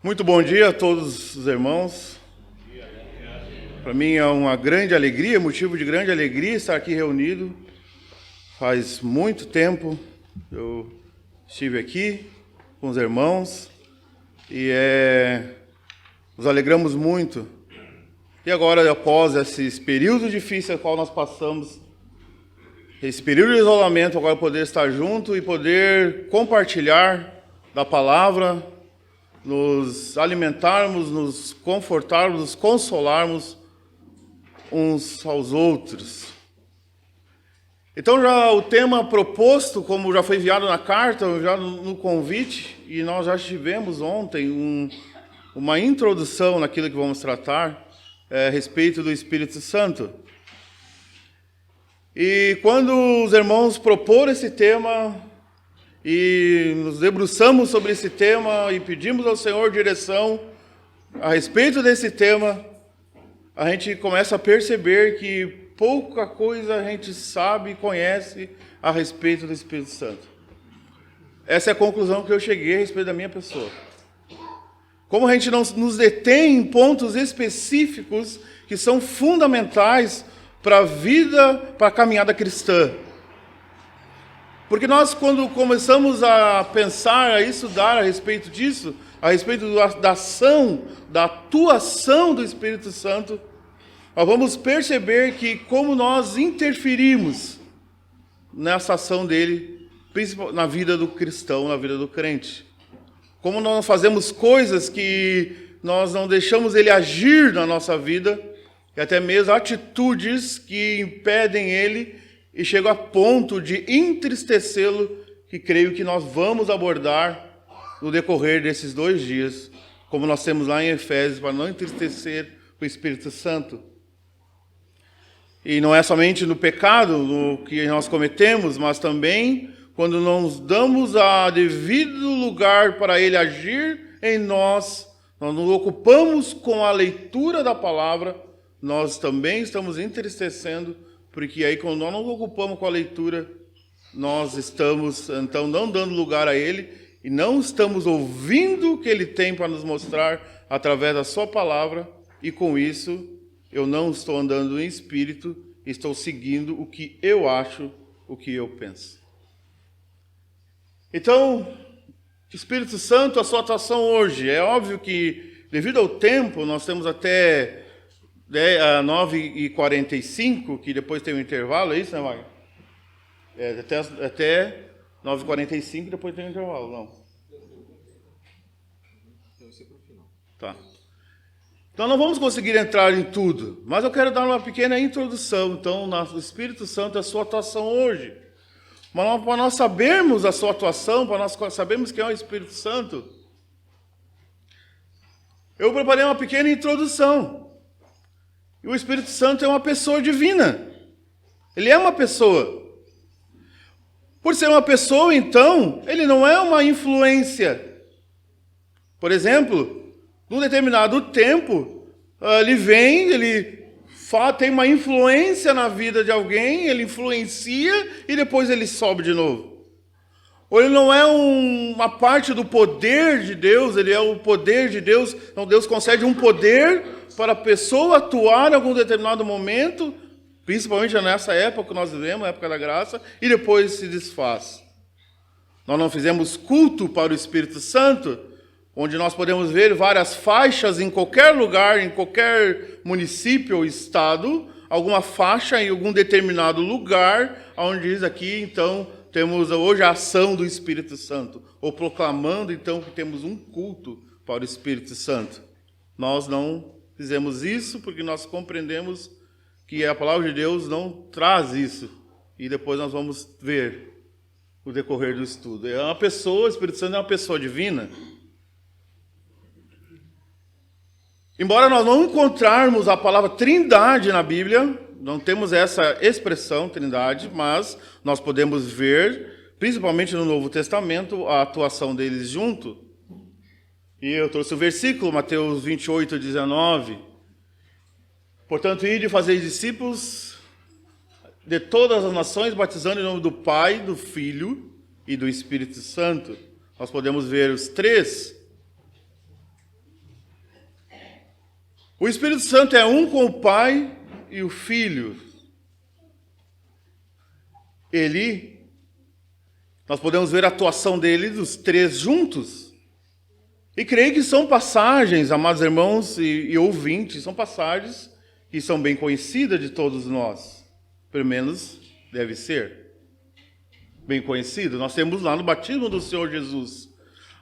Muito bom dia a todos os irmãos. Para mim é uma grande alegria, motivo de grande alegria estar aqui reunido. Faz muito tempo eu estive aqui com os irmãos e nos alegramos muito. E agora, após esses períodos difíceis ao qual nós passamos, esse período de isolamento, agora poder estar junto e poder compartilhar da palavra, nos alimentarmos, nos confortarmos, nos consolarmos uns aos outros. Então, já o tema proposto, como já foi enviado na carta, já no convite, e nós já tivemos ontem uma introdução naquilo que vamos tratar a respeito do Espírito Santo. E quando os irmãos proporam esse tema, e nos debruçamos sobre esse tema e pedimos ao Senhor direção a respeito desse tema, a gente começa a perceber que pouca coisa a gente sabe e conhece a respeito do Espírito Santo. Essa é a conclusão que eu cheguei a respeito da minha pessoa. Como a gente não nos detém em pontos específicos que são fundamentais para a vida, para a caminhada cristã. Porque nós, quando começamos a pensar, a estudar a respeito disso, a respeito da ação, da atuação do Espírito Santo, nós vamos perceber que como nós interferimos nessa ação dele, principalmente na vida do cristão, na vida do crente. Como nós fazemos coisas que nós não deixamos ele agir na nossa vida, e até mesmo atitudes que impedem ele e chega a ponto de entristecê-lo, que creio que nós vamos abordar no decorrer desses 2 dias, como nós temos lá em Efésios, para não entristecer o Espírito Santo. E não é somente no pecado no que nós cometemos, mas também quando não damos a devido lugar para ele agir em nós, nós nos ocupamos com a leitura da palavra, nós também estamos entristecendo, porque aí quando nós nos ocupamos com a leitura, nós estamos, então, não dando lugar a ele e não estamos ouvindo o que ele tem para nos mostrar através da sua palavra, e com isso eu não estou andando em espírito, estou seguindo o que eu acho, o que eu penso. Então, Espírito Santo, a sua atuação hoje, é óbvio que devido ao tempo, nós temos até 9h45, que depois tem um intervalo, é isso, né, Wagner? Até 9h45, depois tem um intervalo, não? Tá. Então, não vamos conseguir entrar em tudo, mas eu quero dar uma pequena introdução, então, no Espírito Santo, a sua atuação hoje. Mas para nós sabermos a sua atuação, para nós sabermos quem é o Espírito Santo, eu preparei uma pequena introdução. E o Espírito Santo é uma pessoa divina. Ele é uma pessoa. Por ser uma pessoa, então, ele não é uma influência. Por exemplo, num determinado tempo, ele tem uma influência na vida de alguém, ele influencia e depois ele sobe de novo. Ou ele não é uma parte do poder de Deus, ele é o poder de Deus. Então Deus concede um poder para a pessoa atuar em algum determinado momento, principalmente nessa época que nós vivemos, a época da graça, e depois se desfaz. Nós não fizemos culto para o Espírito Santo, onde nós podemos ver várias faixas em qualquer lugar, em qualquer município ou estado, alguma faixa em algum determinado lugar, onde diz aqui, então, temos hoje a ação do Espírito Santo, ou proclamando, então, que temos um culto para o Espírito Santo. Nós não fizemos isso porque nós compreendemos que a palavra de Deus não traz isso. E depois nós vamos ver o decorrer do estudo. É uma pessoa, o Espírito Santo é uma pessoa divina. Embora nós não encontrarmos a palavra trindade na Bíblia, não temos essa expressão trindade, mas nós podemos ver, principalmente no Novo Testamento, a atuação deles junto. E eu trouxe o versículo, Mateus 28, 19. Portanto, ide e fazei discípulos de todas as nações, batizando em nome do Pai, do Filho e do Espírito Santo. Nós podemos ver os três O Espírito Santo é um com o Pai e o Filho. Nós podemos ver a atuação dele, dos três juntos. E creio que são passagens, amados irmãos e ouvintes, são passagens que são bem conhecidas de todos nós. Pelo menos deve ser bem conhecido. Nós temos lá no batismo do Senhor Jesus.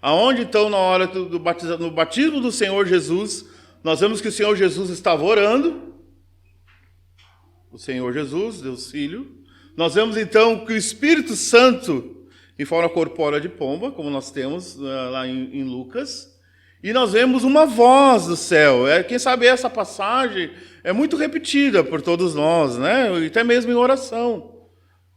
Aonde então, na hora do batismo, no batismo do Senhor Jesus, nós vemos que o Senhor Jesus estava orando. O Senhor Jesus, Deus Filho. Nós vemos então que o Espírito Santo, em forma corpórea de pomba, como nós temos lá em Lucas, e nós vemos uma voz do céu. Quem sabe essa passagem é muito repetida por todos nós, né? Até mesmo em oração.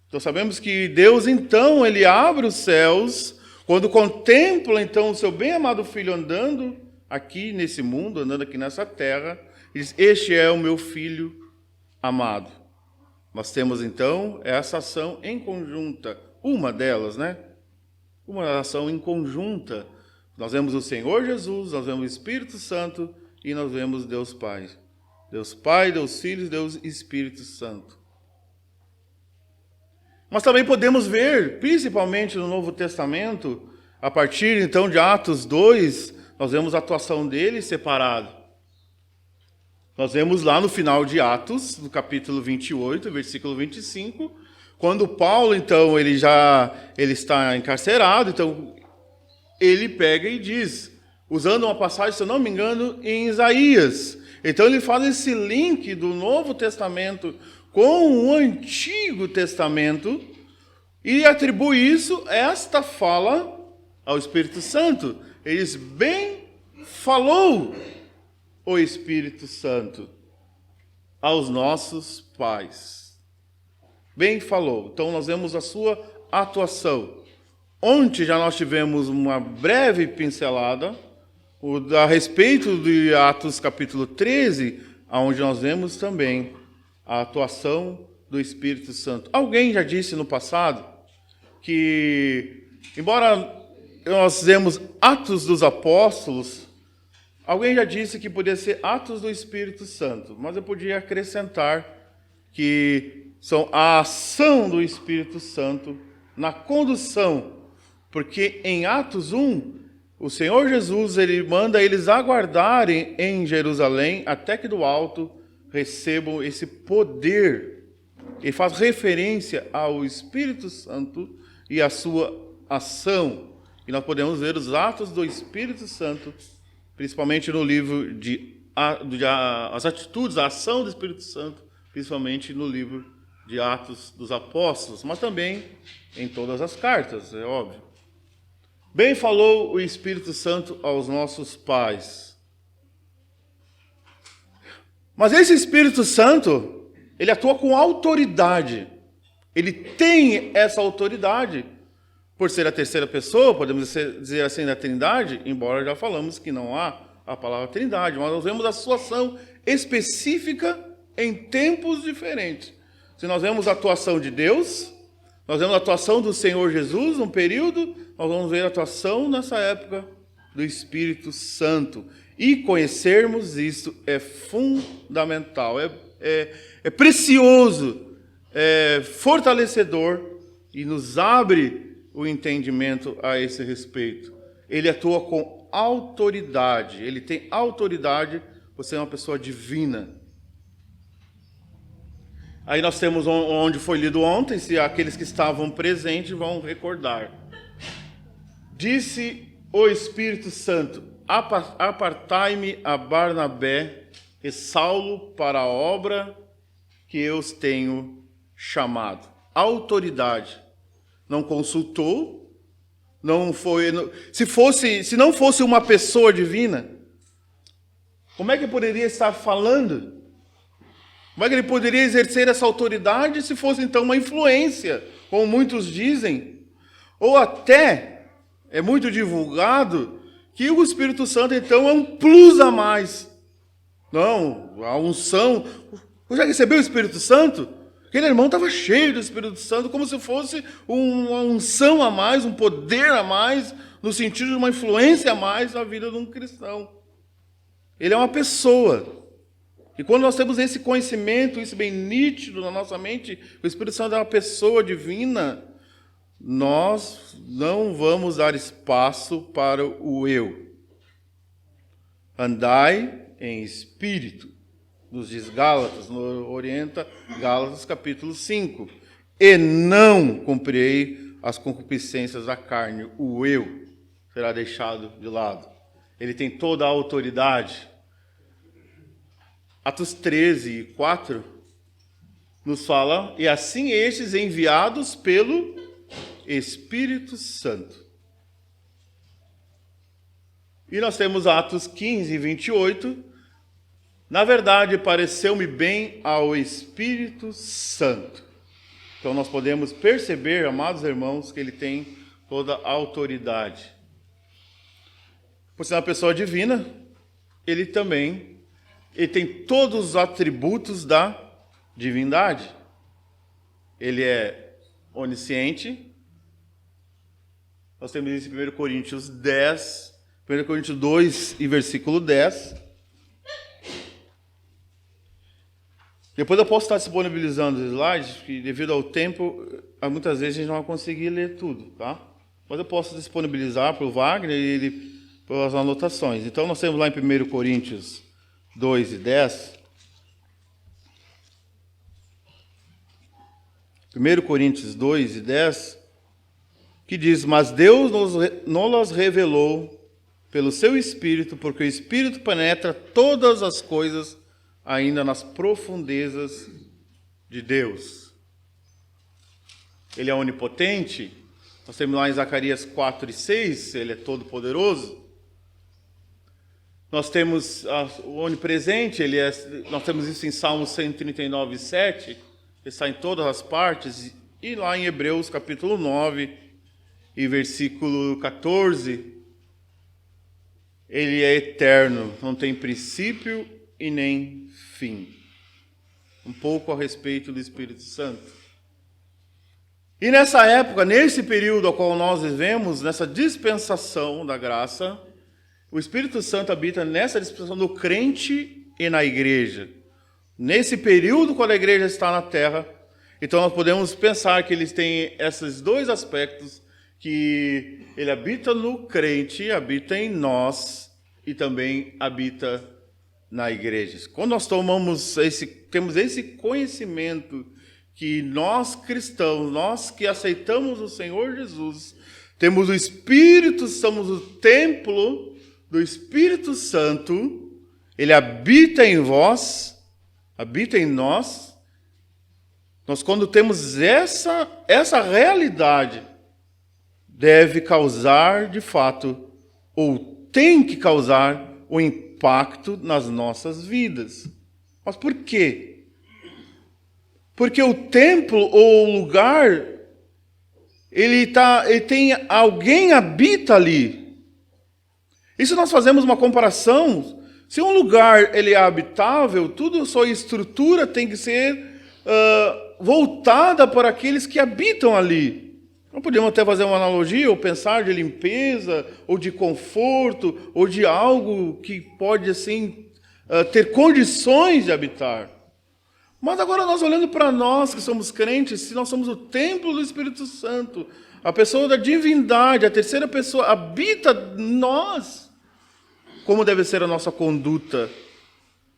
Então sabemos que Deus, então, ele abre os céus, quando contempla, então, o seu bem-amado Filho andando aqui nesse mundo, andando aqui nessa terra, ele diz, este é o meu Filho amado. Nós temos, então, essa ação em conjunta. Uma delas, né? Uma ação em conjunta. Nós vemos o Senhor Jesus, nós vemos o Espírito Santo e nós vemos Deus Pai. Deus Pai, Deus Filho, Deus Espírito Santo. Mas também podemos ver, principalmente no Novo Testamento, a partir então de Atos 2, nós vemos a atuação dele separado. Nós vemos lá no final de Atos, no capítulo 28, versículo 25, quando Paulo, então, ele está encarcerado, então ele pega e diz, usando uma passagem, se eu não me engano, em Isaías. Então ele faz esse link do Novo Testamento com o Antigo Testamento e atribui isso, esta fala, ao Espírito Santo. Ele diz, bem falou o Espírito Santo aos nossos pais. Bem falou. Então nós vemos a sua atuação. Ontem já nós tivemos uma breve pincelada a respeito de Atos capítulo 13, onde nós vemos também a atuação do Espírito Santo. Alguém já disse no passado que, embora nós vemos Atos dos Apóstolos, alguém já disse que podia ser Atos do Espírito Santo, mas eu podia acrescentar que são a ação do Espírito Santo na condução, porque em Atos 1, o Senhor Jesus ele manda eles aguardarem em Jerusalém até que do alto recebam esse poder. Ele faz referência ao Espírito Santo e à sua ação. E nós podemos ver os atos do Espírito Santo, principalmente no livro as atitudes, a ação do Espírito Santo, principalmente no livro de Atos dos Apóstolos, mas também em todas as cartas, é óbvio. Bem falou o Espírito Santo aos nossos pais. Mas esse Espírito Santo, ele atua com autoridade. Ele tem essa autoridade, por ser a terceira pessoa, podemos dizer assim, da Trindade, embora já falamos que não há a palavra Trindade, mas nós vemos a sua ação específica em tempos diferentes. Se nós vemos a atuação de Deus, nós vemos a atuação do Senhor Jesus num período, nós vamos ver a atuação nessa época do Espírito Santo. E conhecermos isso é fundamental, é precioso, é fortalecedor e nos abre o entendimento a esse respeito. Ele atua com autoridade, ele tem autoridade por ser uma pessoa divina. Aí nós temos onde foi lido ontem, se aqueles que estavam presentes vão recordar. Disse o Espírito Santo, apartai-me a Barnabé e Saulo para a obra que eu os tenho chamado. Autoridade. Não consultou, não foi. Se não fosse uma pessoa divina, como é que poderia estar falando? Como é que ele poderia exercer essa autoridade se fosse então uma influência, como muitos dizem? Ou até é muito divulgado que o Espírito Santo então é um plus a mais. Não, a unção. Já recebeu o Espírito Santo? Aquele irmão estava cheio do Espírito Santo, como se fosse uma unção a mais, um poder a mais, no sentido de uma influência a mais na vida de um cristão. Ele é uma pessoa. E quando nós temos esse conhecimento, isso bem nítido na nossa mente, o Espírito Santo é uma pessoa divina, nós não vamos dar espaço para o eu. Andai em espírito, nos diz Gálatas, nos orienta Gálatas capítulo 5. E não cumprirei as concupiscências da carne, o eu será deixado de lado. Ele tem toda a autoridade. Atos 13, 4, nos fala, e assim estes enviados pelo Espírito Santo. E nós temos Atos 15, 28, na verdade, pareceu-me bem ao Espírito Santo. Então nós podemos perceber, amados irmãos, que ele tem toda a autoridade. Por ser uma pessoa divina, ele tem todos os atributos da divindade. Ele é onisciente. Nós temos isso em 1 Coríntios 10, 1 Coríntios 2 e versículo 10. Depois eu posso estar disponibilizando os slides, que devido ao tempo, muitas vezes a gente não vai conseguir ler tudo, tá? Mas eu posso disponibilizar para o Wagner e ele pelas anotações. Então nós temos lá em 1 Coríntios 2 e 10. 1 Coríntios 2 e 10, que diz, mas Deus nos revelou pelo seu Espírito, porque o Espírito penetra todas as coisas, ainda nas profundezas de Deus. Ele é onipotente. Nós temos lá em Zacarias 4 e 6, ele é todo poderoso. Nós temos o onipresente, nós temos isso em Salmos 139, 7, ele está em todas as partes, e lá em Hebreus capítulo 9 e versículo 14, ele é eterno, não tem princípio e nem fim. Um pouco a respeito do Espírito Santo. E nessa época, nesse período ao qual nós vivemos, nessa dispensação da graça, o Espírito Santo habita nessa dispensação do crente e na igreja. Nesse período, quando a igreja está na terra, então nós podemos pensar que eles têm esses dois aspectos, que ele habita no crente, habita em nós e também habita na igreja. Quando nós temos esse conhecimento que nós cristãos, nós que aceitamos o Senhor Jesus, temos o Espírito, somos o templo do Espírito Santo, ele habita em vós, habita em nós. Nós, quando temos essa realidade, deve causar, de fato, ou tem que causar o impacto nas nossas vidas. Mas por quê? Porque o templo ou o lugar, ele tem alguém habita ali. E se nós fazemos uma comparação, se um lugar ele é habitável, tudo sua estrutura tem que ser voltada para aqueles que habitam ali. Não podemos até fazer uma analogia ou pensar de limpeza, ou de conforto, ou de algo que pode assim ter condições de habitar. Mas agora nós olhando para nós que somos crentes, se nós somos o templo do Espírito Santo, a pessoa da divindade, a terceira pessoa habita em nós, como deve ser a nossa conduta?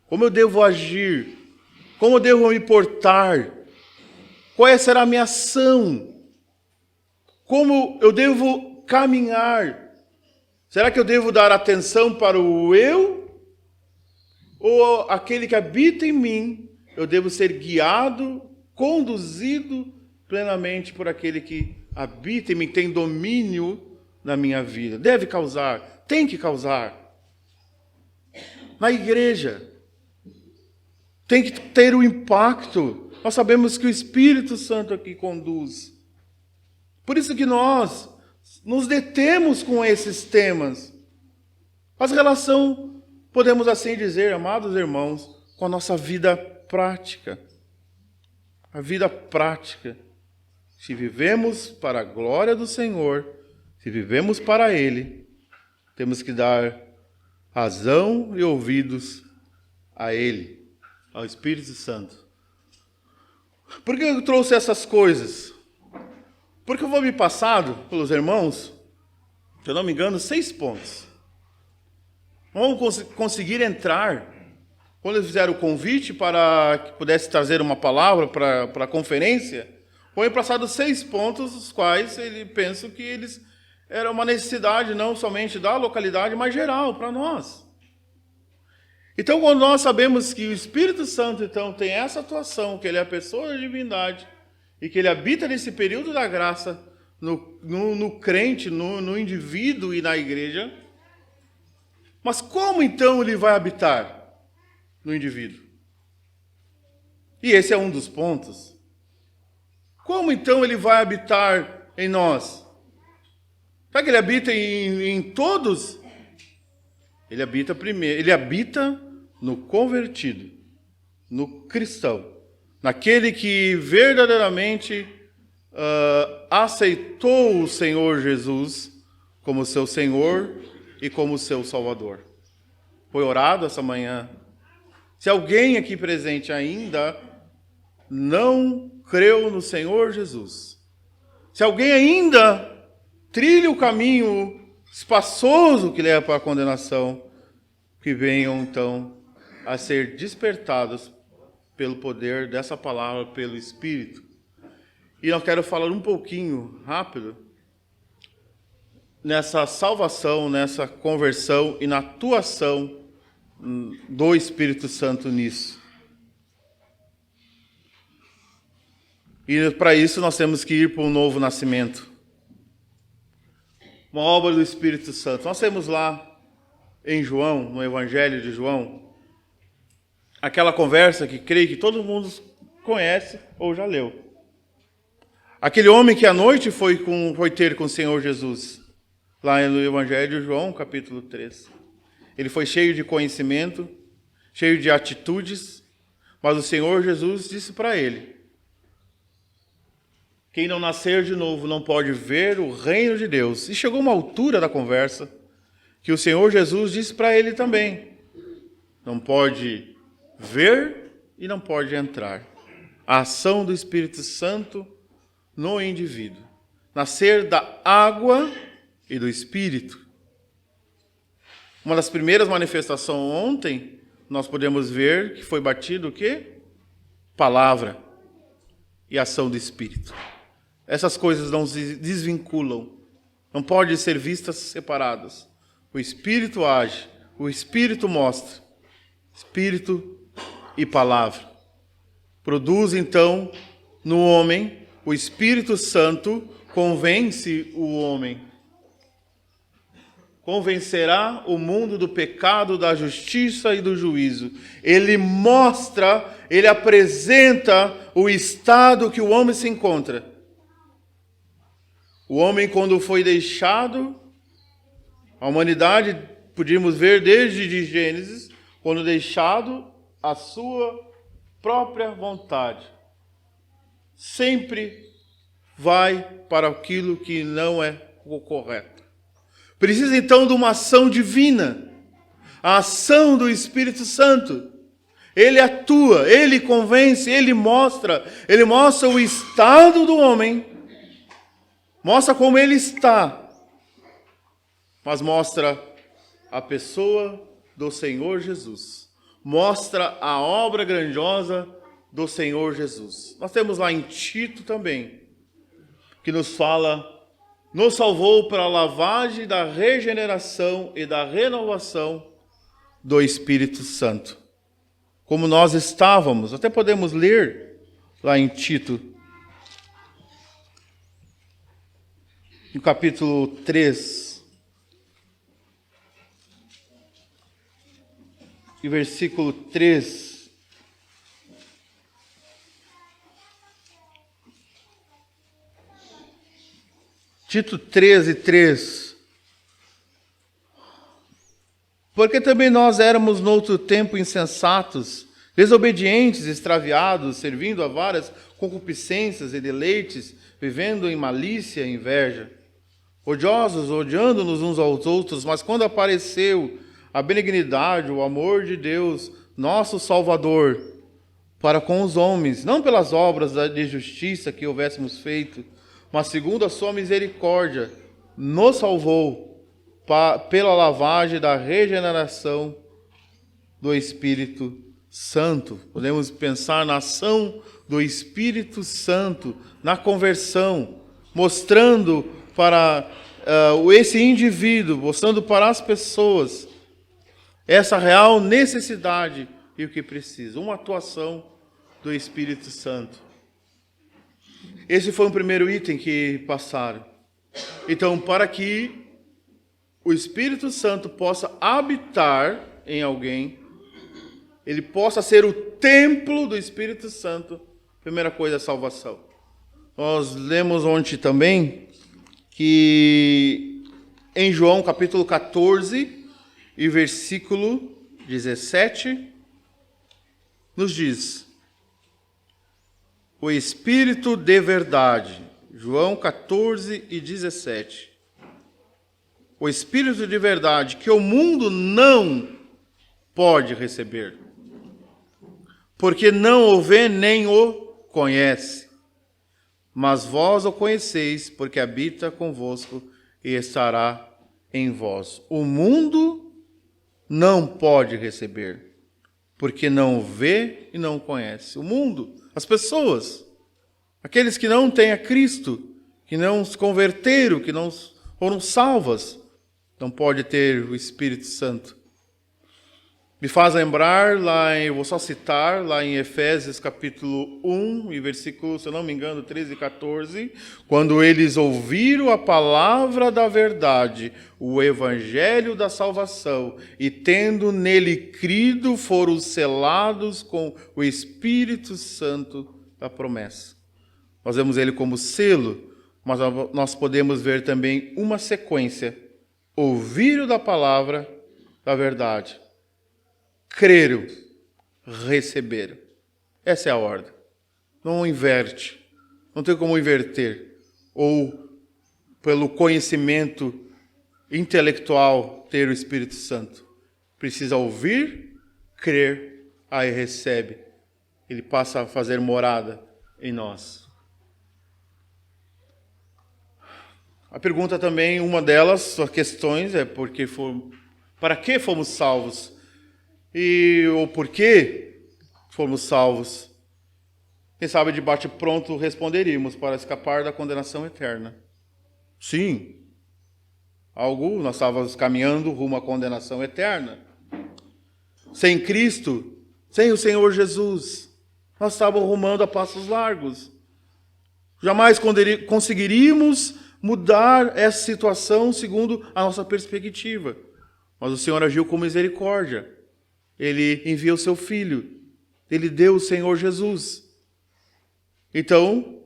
Como eu devo agir? Como eu devo me portar? Qual será a minha ação? Como eu devo caminhar? Será que eu devo dar atenção para o eu? Ou aquele que habita em mim, eu devo ser guiado, conduzido plenamente por aquele que habita em mim, tem domínio na minha vida? Deve causar, tem que causar. Na igreja, tem que ter um impacto. Nós sabemos que o Espírito Santo aqui conduz. Por isso que nós nos detemos com esses temas. Faz relação, podemos assim dizer, amados irmãos, com a nossa vida prática. A vida prática. Se vivemos para a glória do Senhor, se vivemos para Ele, temos que dar razão e ouvidos a Ele. ao Espírito Santo. Por que eu trouxe essas coisas? Porque eu vou me passado pelos irmãos, se eu não me engano, 6 pontos. Vamos conseguir entrar, quando eles fizeram o convite para que pudesse trazer uma palavra para a conferência, foi passado 6 pontos, os quais ele pensa que eles era uma necessidade não somente da localidade, mas geral, para nós. Então, quando nós sabemos que o Espírito Santo então tem essa atuação, que ele é a pessoa da divindade, e que ele habita nesse período da graça, no crente, no indivíduo e na igreja, mas como então ele vai habitar no indivíduo? E esse é um dos pontos. Como então ele vai habitar em nós? Será que ele habita em todos? Ele habita primeiro, ele habita no convertido, no cristão, naquele que verdadeiramente aceitou o Senhor Jesus como seu Senhor e como seu Salvador. Foi orado essa manhã. Se alguém aqui presente ainda não creu no Senhor Jesus, se alguém ainda trilha o caminho espaçoso que leva para a condenação, que venham então a ser despertados pelo poder dessa palavra, pelo Espírito. E eu quero falar um pouquinho rápido nessa salvação, nessa conversão e na atuação do Espírito Santo nisso. E para isso nós temos que ir para um novo nascimento. Uma obra do Espírito Santo. Nós temos lá em João, no Evangelho de João, aquela conversa que creio que todo mundo conhece ou já leu. Aquele homem que à noite foi ter com o Senhor Jesus, lá no Evangelho de João, capítulo 3. Ele foi cheio de conhecimento, cheio de atitudes, mas o Senhor Jesus disse para ele: quem não nascer de novo não pode ver o reino de Deus. E chegou uma altura da conversa que o Senhor Jesus disse para ele também: não pode ver e não pode entrar. A ação do Espírito Santo no indivíduo. Nascer da água e do Espírito. Uma das primeiras manifestações ontem, nós podemos ver que foi batido o quê? Palavra e ação do Espírito. Essas coisas não se desvinculam. Não podem ser vistas separadas. O Espírito age, o Espírito mostra. Espírito e palavra. Produz então no homem, o Espírito Santo convence o homem. Convencerá o mundo do pecado, da justiça e do juízo. Ele mostra, ele apresenta o estado que o homem se encontra. O homem, quando foi deixado, a humanidade, podíamos ver desde Gênesis, quando deixado a sua própria vontade, sempre vai para aquilo que não é o correto. Precisa então de uma ação divina, a ação do Espírito Santo. Ele atua, ele convence, ele mostra o estado do homem, mostra como ele está, mas mostra a pessoa do Senhor Jesus, mostra a obra grandiosa do Senhor Jesus. Nós temos lá em Tito também, que nos fala: nos salvou para a lavagem da regeneração e da renovação do Espírito Santo. Como nós estávamos, até podemos ler lá em Tito, no capítulo 3, e versículo 3. Tito 13:3. Porque também nós éramos noutro tempo insensatos, desobedientes, extraviados, servindo a várias concupiscências e deleites, vivendo em malícia e inveja, odiosos, odiando-nos uns aos outros, mas quando apareceu a benignidade, o amor de Deus, nosso Salvador, para com os homens, não pelas obras de justiça que houvéssemos feito, mas segundo a sua misericórdia, nos salvou pela lavagem da regeneração do Espírito Santo. Podemos pensar na ação do Espírito Santo, na conversão, mostrando para esse indivíduo, mostrando para as pessoas essa real necessidade e o que precisa. Uma atuação do Espírito Santo. Esse foi o primeiro item que passaram. Então, para que o Espírito Santo possa habitar em alguém, ele possa ser o templo do Espírito Santo, primeira coisa é a salvação. Nós lemos ontem também que em João capítulo 14 e versículo 17, nos diz: o Espírito de verdade, João 14 e 17. O Espírito de verdade que o mundo não pode receber, porque não o vê nem o conhece. Mas vós o conheceis, porque habita convosco e estará em vós. O mundo não pode receber, porque não o vê e não o conhece. O mundo, as pessoas, aqueles que não têm a Cristo, que não se converteram, que não foram salvas, não pode ter o Espírito Santo. Me faz lembrar, eu vou só citar, lá em Efésios capítulo 1, e versículo, se eu não me engano, 13 e 14, quando eles ouviram a palavra da verdade, o evangelho da salvação, e tendo nele crido, foram selados com o Espírito Santo da promessa. Nós vemos ele como selo, mas nós podemos ver também uma sequência. Ouviram da palavra da verdade, creram, receberam. Essa é a ordem. Não inverte. Não tem como inverter. Ou pelo conhecimento intelectual ter o Espírito Santo. Precisa ouvir, crer, aí recebe. Ele passa a fazer morada em nós. A pergunta também, uma delas, as questões, é para que fomos salvos? E o porquê fomos salvos? Quem sabe de bate-pronto responderíamos: para escapar da condenação eterna. Sim, nós estávamos caminhando rumo à condenação eterna. Sem Cristo, sem o Senhor Jesus, nós estávamos rumando a passos largos. Jamais conseguiríamos mudar essa situação segundo a nossa perspectiva. Mas o Senhor agiu com misericórdia. Ele enviou o seu Filho. Ele deu o Senhor Jesus. Então,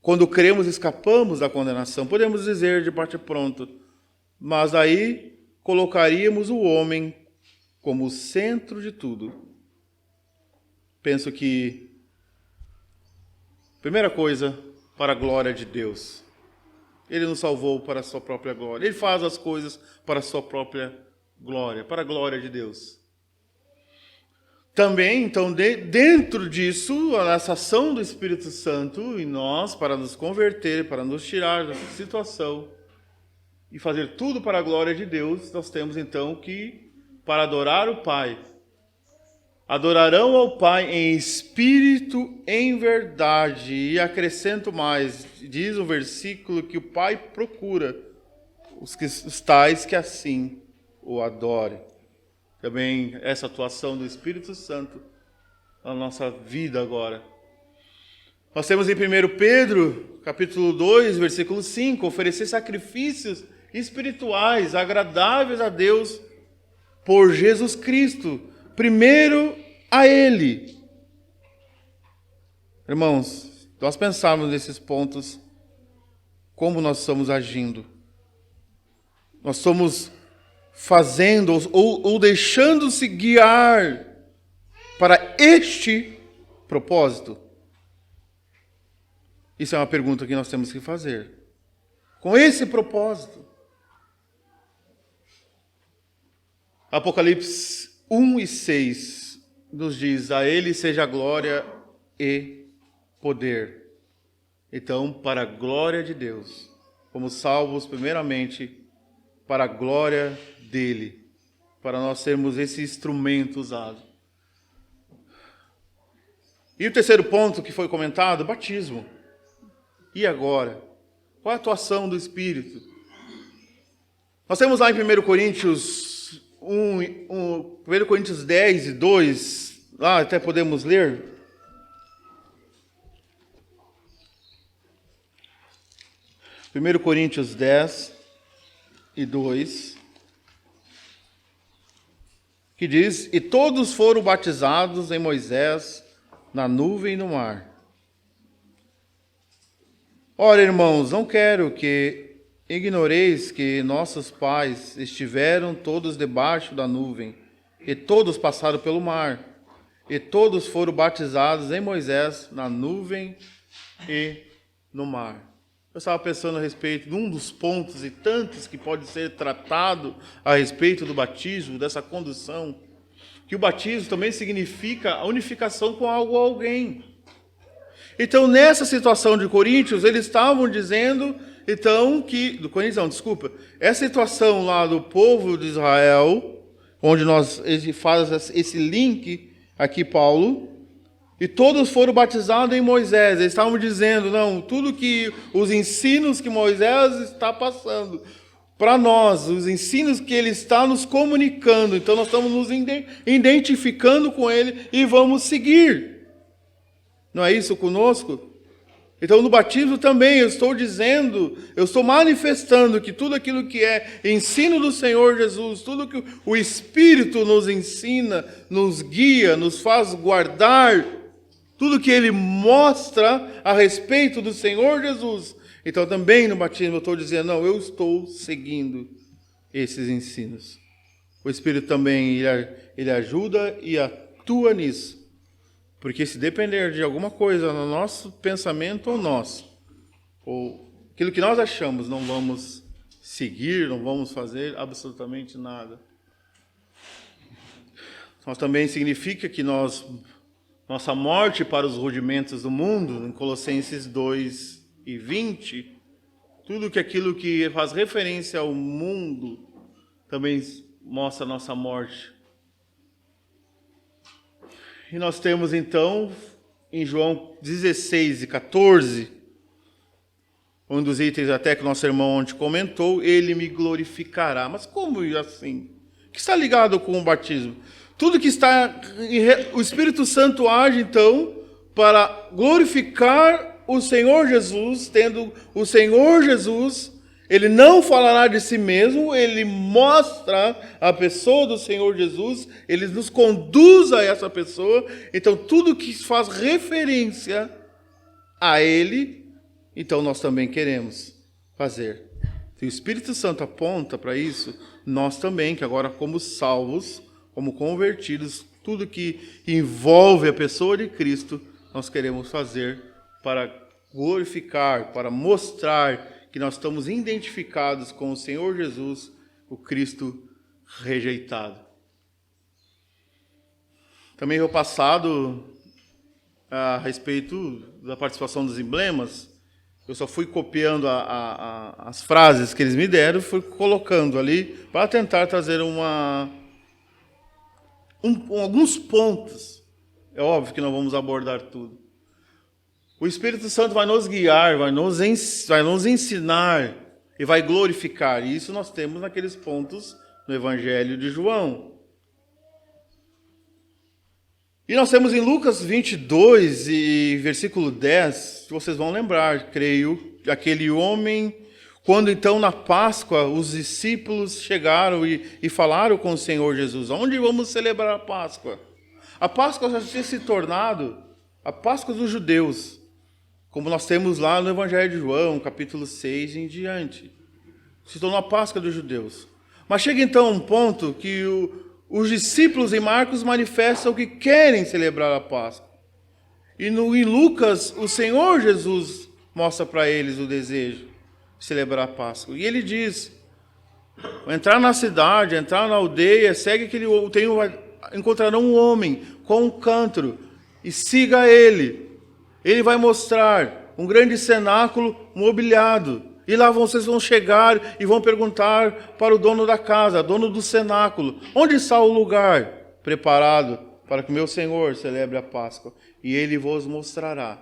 quando cremos, escapamos da condenação. Podemos dizer de bate-pronto. Mas aí colocaríamos o homem como o centro de tudo. Penso que, primeira coisa, para a glória de Deus. Ele nos salvou para a sua própria glória. Ele faz as coisas para a sua própria glória, para a glória de Deus. Também, então, dentro disso, nessa ação do Espírito Santo em nós, para nos converter, para nos tirar dessa situação e fazer tudo para a glória de Deus, nós temos então que, para adorar o Pai, adorarão ao Pai em espírito, em verdade. E acrescento mais, diz o versículo que o Pai procura os tais que assim o adorem. Também essa atuação do Espírito Santo na nossa vida agora. Nós temos em 1 Pedro, capítulo 2, versículo 5, oferecer sacrifícios espirituais, agradáveis a Deus, por Jesus Cristo, primeiro a Ele. Irmãos, nós pensarmos nesses pontos, como nós estamos agindo. Nós somos fazendo ou deixando-se guiar para este propósito? Isso é uma pergunta que nós temos que fazer. Com esse propósito. Apocalipse 1 e 6 nos diz: a Ele seja glória e poder. Então, para a glória de Deus, fomos salvos primeiramente para a glória dele, para nós sermos esse instrumento usado. E o terceiro ponto que foi comentado, batismo. E agora? Qual a atuação do Espírito? Nós temos lá em 1 Coríntios 1 Coríntios 10 e 2, lá até podemos ler. 1 Coríntios 10 e 2, que diz: e todos foram batizados em Moisés na nuvem e no mar. Ora, irmãos, não quero que ignoreis que nossos pais estiveram todos debaixo da nuvem, e todos passaram pelo mar, e todos foram batizados em Moisés na nuvem e no mar. Eu estava pensando a respeito de um dos pontos e tantos que pode ser tratado a respeito do batismo, dessa condução, que o batismo também significa a unificação com algo ou alguém. Então, nessa situação de Coríntios, eles estavam dizendo, então, essa situação lá do povo de Israel, onde ele faz esse link aqui, Paulo, e todos foram batizados em Moisés. Eles estavam dizendo, não, tudo que os ensinos que Moisés está passando para nós, os ensinos que ele está nos comunicando, então nós estamos nos identificando com ele e vamos seguir. Não é isso conosco? Então no batismo também eu estou manifestando que tudo aquilo que é ensino do Senhor Jesus, tudo que o Espírito nos ensina, nos guia, nos faz guardar, tudo que ele mostra a respeito do Senhor Jesus. Então também no batismo eu estou dizendo, não, eu estou seguindo esses ensinos. O Espírito também, ele ajuda e atua nisso. Porque se depender de alguma coisa no nosso pensamento ou aquilo que nós achamos, não vamos seguir, não vamos fazer absolutamente nada. Mas também significa que nossa morte para os rudimentos do mundo, em Colossenses 2 e 20, tudo que aquilo que faz referência ao mundo também mostra a nossa morte. E nós temos então, em João 16 e 14, um dos itens até que nosso irmão ontem comentou, ele me glorificará. Mas como assim? O que está ligado com o batismo? Tudo que está... O Espírito Santo age então para glorificar o Senhor Jesus, tendo o Senhor Jesus, ele não falará de si mesmo, ele mostra a pessoa do Senhor Jesus, ele nos conduz a essa pessoa. Então, tudo que faz referência a ele, então nós também queremos fazer. Se o Espírito Santo aponta para isso, nós também, que agora como salvos, como convertidos, tudo que envolve a pessoa de Cristo, nós queremos fazer para glorificar, para mostrar que nós estamos identificados com o Senhor Jesus, o Cristo rejeitado. Também eu passado a respeito da participação dos emblemas, eu só fui copiando as frases que eles me deram e fui colocando ali para tentar trazer alguns pontos. É óbvio que não vamos abordar tudo. O Espírito Santo vai nos guiar, vai nos ensinar e vai glorificar. E isso nós temos naqueles pontos no Evangelho de João. E nós temos em Lucas 22 e versículo 10, que vocês vão lembrar, creio, aquele homem, quando então na Páscoa os discípulos chegaram e falaram com o Senhor Jesus, onde vamos celebrar a Páscoa? A Páscoa já tinha se tornado a Páscoa dos judeus, como nós temos lá no Evangelho de João, capítulo 6 em diante. Se tornou a Páscoa dos judeus. Mas chega então um ponto que os discípulos em Marcos manifestam que querem celebrar a Páscoa. E em Lucas, o Senhor Jesus mostra para eles o desejo de celebrar a Páscoa. E ele diz, entrar na cidade, entrar na aldeia, segue encontrarão um homem com um cântaro e siga ele. Ele vai mostrar um grande cenáculo mobiliado. E lá vocês vão chegar e vão perguntar para o dono da casa, dono do cenáculo, onde está o lugar preparado para que meu Senhor celebre a Páscoa? E ele vos mostrará.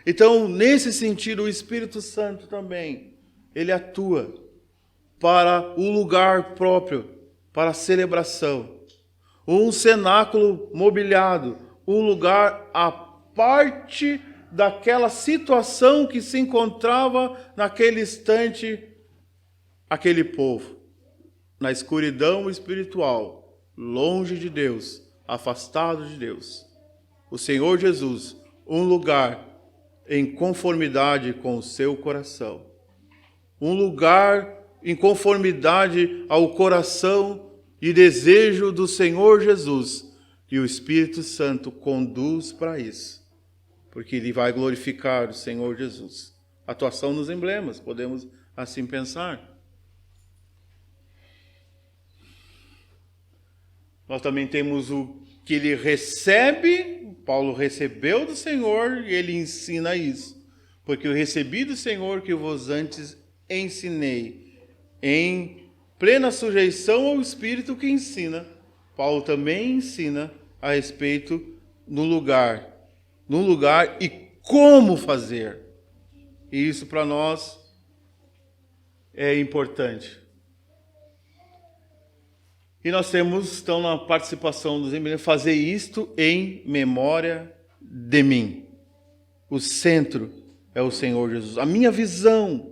Então, nesse sentido, o Espírito Santo também, ele atua para o lugar próprio, para a celebração. Um cenáculo mobiliado, um lugar à parte daquela situação que se encontrava naquele instante aquele povo, na escuridão espiritual, longe de Deus, afastado de Deus. O Senhor Jesus, um lugar em conformidade com o seu coração, um lugar em conformidade ao coração e desejo do Senhor Jesus, e o Espírito Santo conduz para isso, porque ele vai glorificar o Senhor Jesus. Atuação nos emblemas, podemos assim pensar. Nós também temos o que ele recebe, Paulo recebeu do Senhor e ele ensina isso. Porque eu recebi do Senhor que vos antes ensinei, em plena sujeição ao Espírito que ensina. Paulo também ensina a respeito no lugar e como fazer. E isso para nós é importante. E nós temos, então, na participação dos emblemas, fazer isto em memória de mim. O centro é o Senhor Jesus. A minha visão,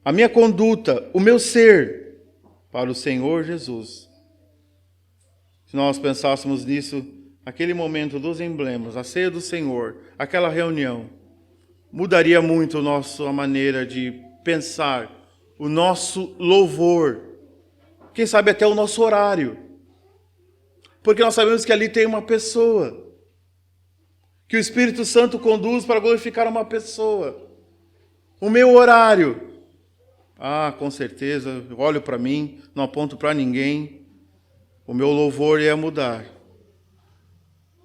a minha conduta, o meu ser para o Senhor Jesus. Se nós pensássemos nisso, aquele momento dos emblemas, a ceia do Senhor, aquela reunião, mudaria muito a maneira de pensar, o nosso louvor, quem sabe até o nosso horário. Porque nós sabemos que ali tem uma pessoa, que o Espírito Santo conduz para glorificar uma pessoa. O meu horário, com certeza, eu olho para mim, não aponto para ninguém, o meu louvor ia mudar.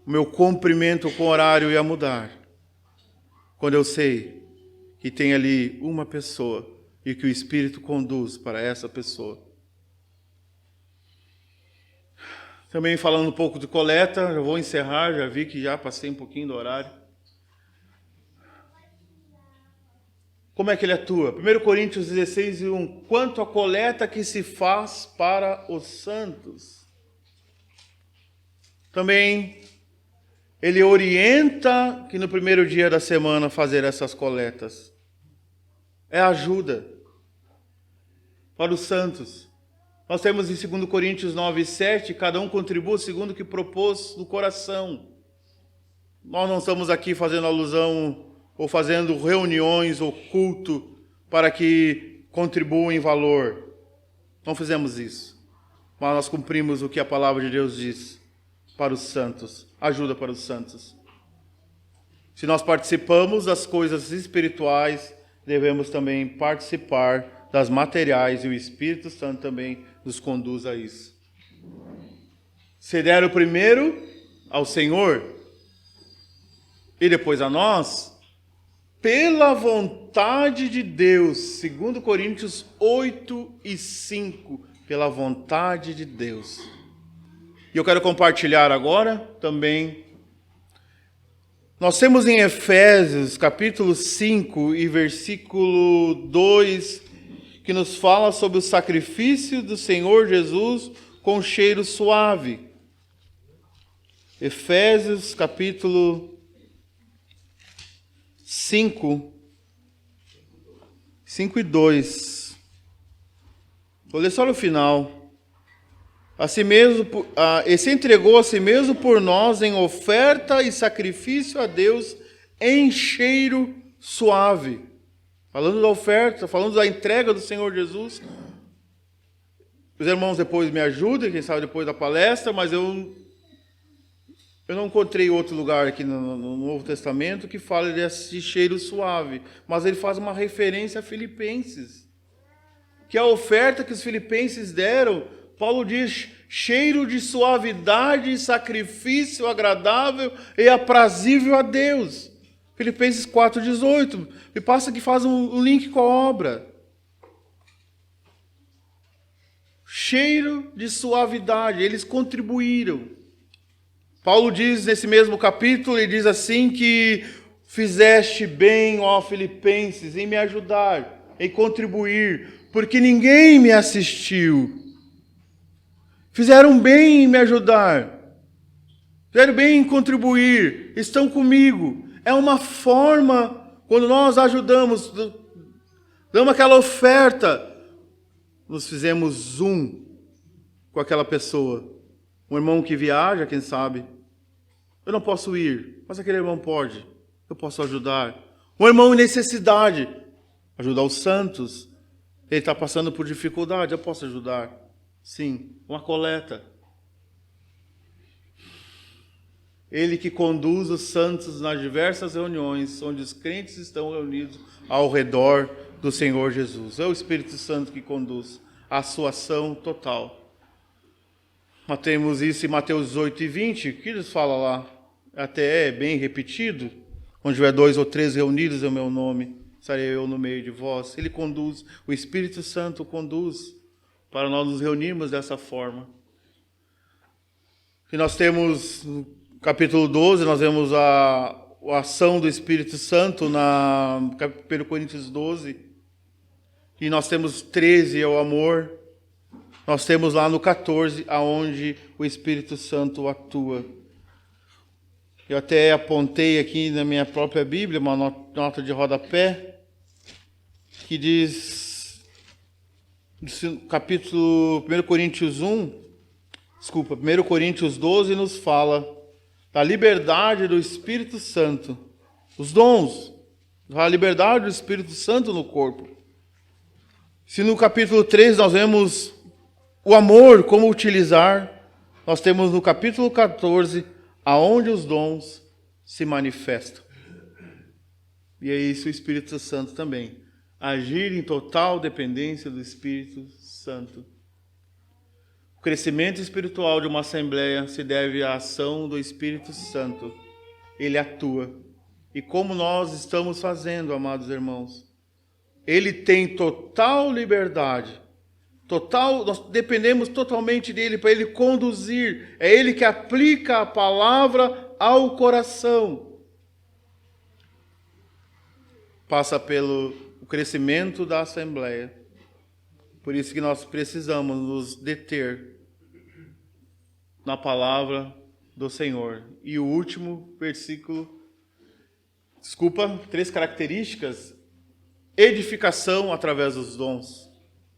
O meu cumprimento com o horário ia mudar. Quando eu sei que tem ali uma pessoa e que o Espírito conduz para essa pessoa. Também falando um pouco de coleta, já vou encerrar, já vi que já passei um pouquinho do horário. Como é que ele atua? 1 Coríntios 16, 1. Quanto à coleta que se faz para os santos. Também ele orienta que no primeiro dia da semana fazer essas coletas. É ajuda para os santos. Nós temos em 2 Coríntios 9, 7, cada um contribua segundo o que propôs no coração. Nós não estamos aqui fazendo alusão ou fazendo reuniões ou culto para que contribuam em valor. Não fizemos isso. Mas nós cumprimos o que a palavra de Deus diz para os santos. Ajuda para os santos. Se nós participamos das coisas espirituais, devemos também participar das materiais, e o Espírito Santo também nos conduz a isso. Se der o primeiro ao Senhor e depois a nós, pela vontade de Deus, 2 Coríntios 8 e 5, pela vontade de Deus. E eu quero compartilhar agora também. Nós temos em Efésios, capítulo 5 e versículo 2, que nos fala sobre o sacrifício do Senhor Jesus com cheiro suave. Efésios, capítulo 5 e 2. Vou ler só no final. Assim mesmo, e se entregou a si mesmo por nós em oferta e sacrifício a Deus em cheiro suave. Falando da oferta, falando da entrega do Senhor Jesus. Os irmãos depois me ajudem, quem sabe depois da palestra, mas eu não encontrei outro lugar aqui no Novo Testamento que fale desse cheiro suave. Mas ele faz uma referência a Filipenses. Que a oferta que os filipenses deram, Paulo diz, cheiro de suavidade e sacrifício agradável e aprazível a Deus. Filipenses 4,18. Me passa que faz um link com a obra. Cheiro de suavidade, eles contribuíram. Paulo diz nesse mesmo capítulo, ele diz assim que fizeste bem, ó Filipenses, em me ajudar, em contribuir, porque ninguém me assistiu. Fizeram bem em me ajudar, fizeram bem em contribuir, estão comigo. É uma forma, quando nós ajudamos, damos aquela oferta, nos fizemos zoom com aquela pessoa. Um irmão que viaja, quem sabe, eu não posso ir, mas aquele irmão pode, eu posso ajudar. Um irmão em necessidade, ajudar os santos, ele está passando por dificuldade, eu posso ajudar. Sim, uma coleta. Ele que conduz os santos nas diversas reuniões, onde os crentes estão reunidos ao redor do Senhor Jesus. É o Espírito Santo que conduz a sua ação total. Nós temos isso em Mateus 18:20, que eles falam lá, até é bem repetido, onde tiver 2 ou 3 reunidos em meu nome, estarei eu no meio de vós. Ele conduz, o Espírito Santo conduz para nós nos reunirmos dessa forma. E nós temos, no capítulo 12, nós vemos a ação do Espírito Santo, na 1 Coríntios 12, e nós temos 13, é o amor. Nós temos lá no 14, aonde o Espírito Santo atua. Eu até apontei aqui na minha própria Bíblia, uma nota de rodapé, que diz, capítulo 1 Coríntios 1 Coríntios 12, nos fala da liberdade do Espírito Santo, os dons, a liberdade do Espírito Santo no corpo. Se no capítulo 3 nós vemos o amor, como utilizar, nós temos no capítulo 14, aonde os dons se manifestam. E é isso o Espírito Santo também. Agir em total dependência do Espírito Santo. O crescimento espiritual de uma assembleia se deve à ação do Espírito Santo. Ele atua. E como nós estamos fazendo, amados irmãos? Ele tem total liberdade. Nós dependemos totalmente dele para ele conduzir. É ele que aplica a palavra ao coração. Passa pelo crescimento da Assembleia. Por isso que nós precisamos nos deter na palavra do Senhor. E o último versículo, 3 características. Edificação através dos dons.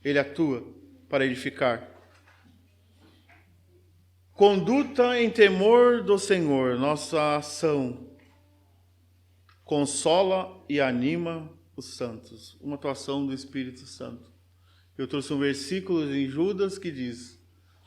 Ele atua para edificar. Conduta em temor do Senhor, nossa ação consola e anima os santos. Uma atuação do Espírito Santo. Eu trouxe um versículo em Judas que diz: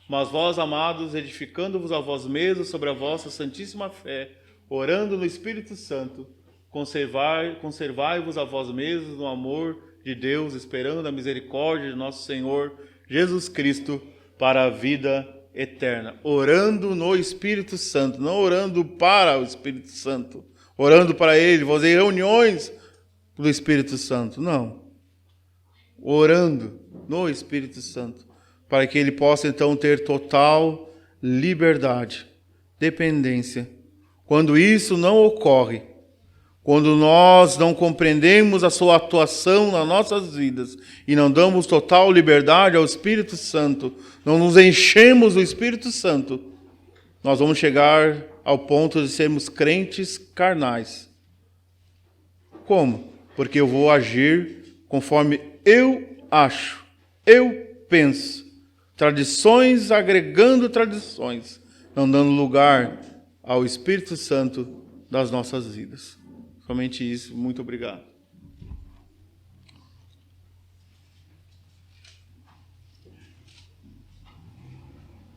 mas vós, amados, edificando-vos a vós mesmos sobre a vossa santíssima fé, orando no Espírito Santo, conservai-vos a vós mesmos no amor de Deus, esperando a misericórdia de nosso Senhor Jesus Cristo para a vida eterna. Orando no Espírito Santo, não orando para o Espírito Santo, orando para Ele, fazer reuniões do Espírito Santo, não. Orando no Espírito Santo, para que Ele possa então ter total liberdade, dependência. Quando isso não ocorre, quando nós não compreendemos a sua atuação nas nossas vidas e não damos total liberdade ao Espírito Santo, não nos enchemos do Espírito Santo, nós vamos chegar ao ponto de sermos crentes carnais. Como? Porque eu vou agir conforme eu acho, eu penso. Tradições agregando tradições, não dando lugar ao Espírito Santo das nossas vidas. Somente isso. Muito obrigado.